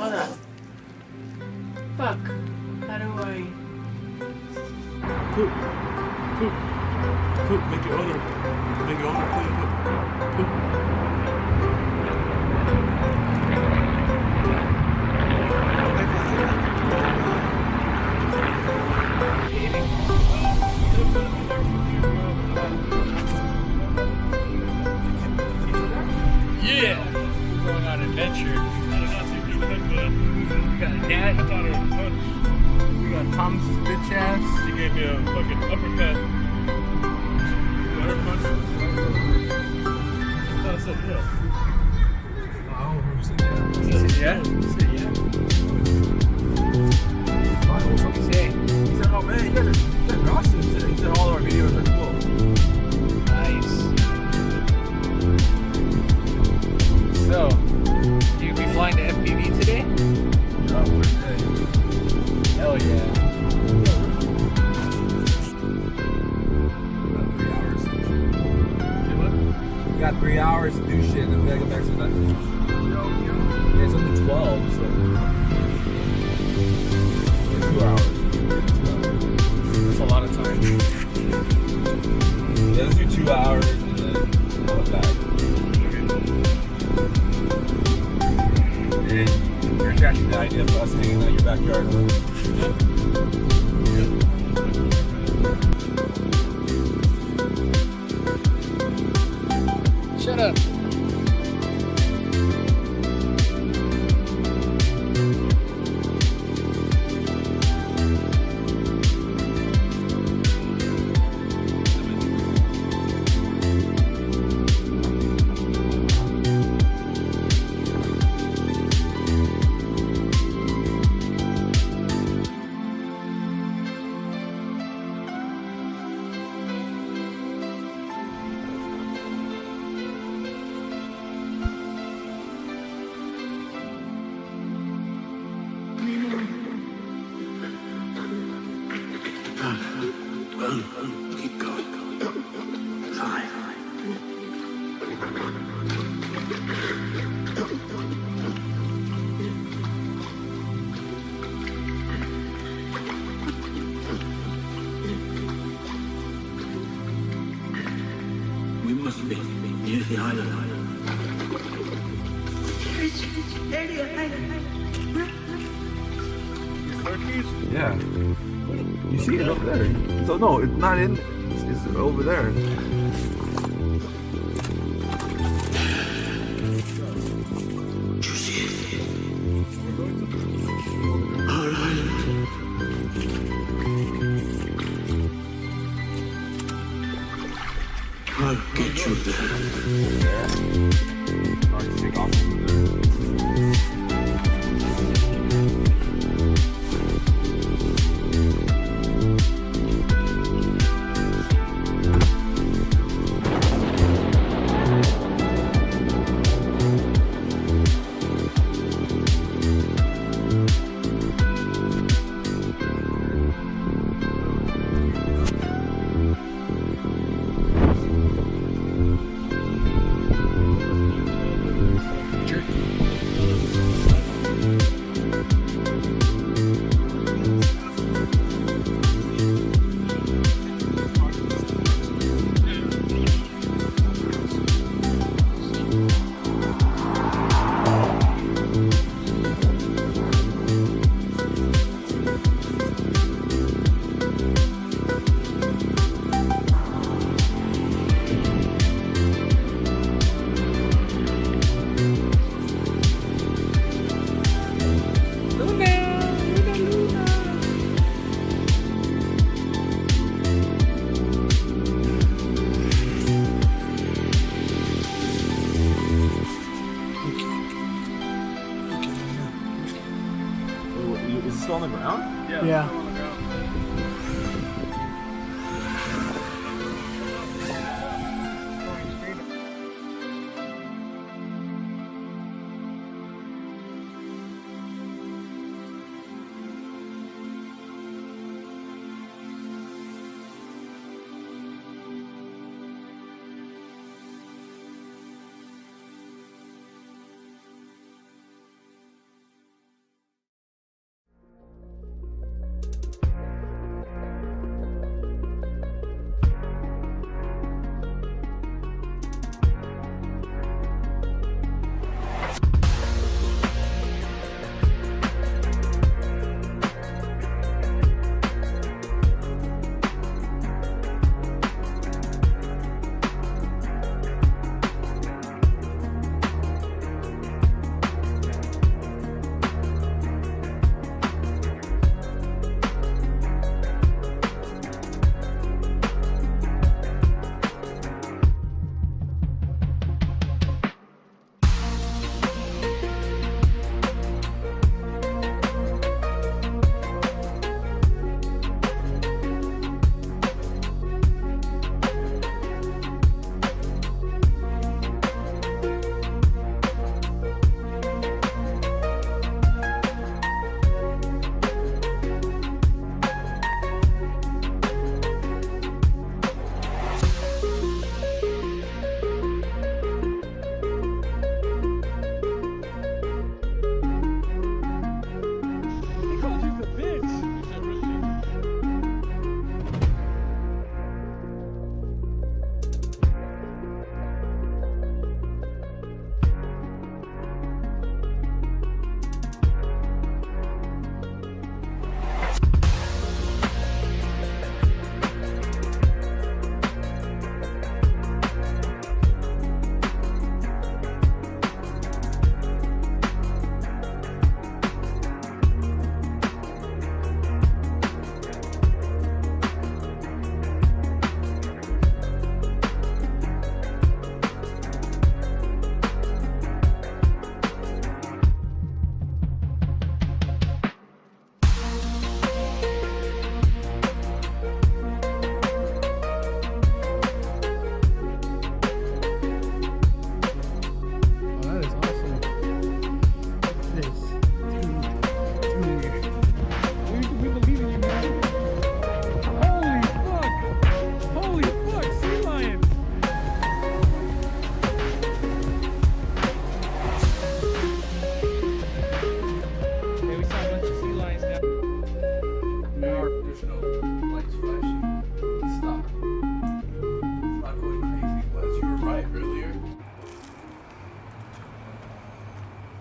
hold on. Fuck. How do I... Poop. Poop. Poop. Make your owner. Make your owner clean up. Poop. Yeah! We're going on an adventure. We got a dad. I taught her a punch. We got Thomas's bitch ass. She gave me a fucking uppercut. Her punch. I said yeah. Oh, who said yeah? He said yeah? He said yeah. He said, oh man, you guys are awesome. He said all our videos are cool. Nice. So, you gonna be flying to FPV today? Oh, for today. Hell yeah. About 3 hours. Say what? We got 3 hours to do shit, then we gotta go back to that. Yeah, it's only 12, so. Or 2 hours. That's a lot of time. Yeah, let's do 2 hours and then go back. And here's actually the idea for us hanging out in your backyard. Shut up. Keep going. Fine. We must be near the island. Yeah. You see it over there. So no, it's not in. It's over there. You see it? Our island. I'll get you there. Alright, take off over there. Is it still on the ground? Yeah.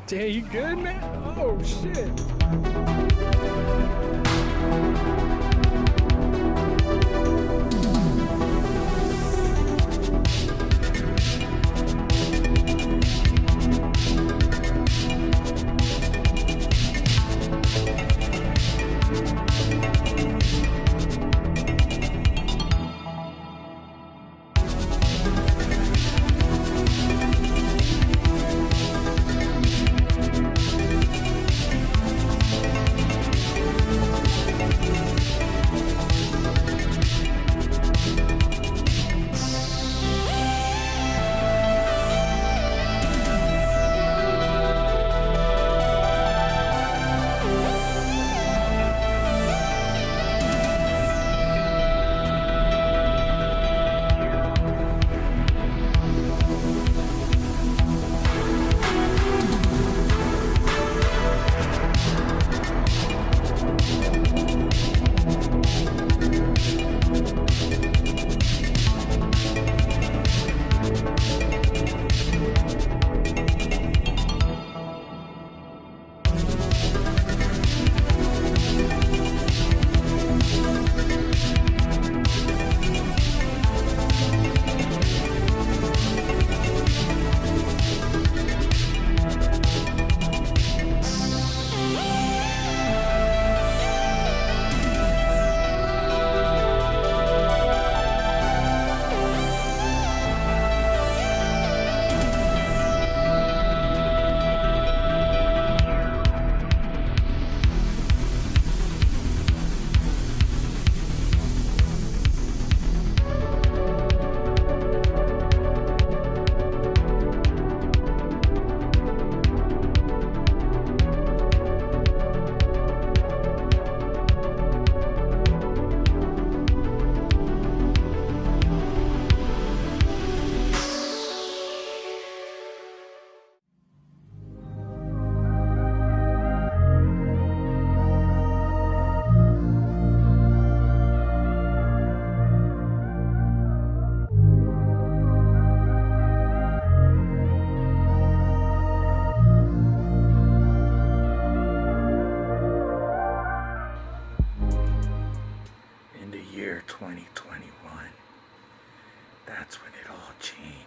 Jay, you good, man? Oh, shit. In the year 2021, that's when it all changed.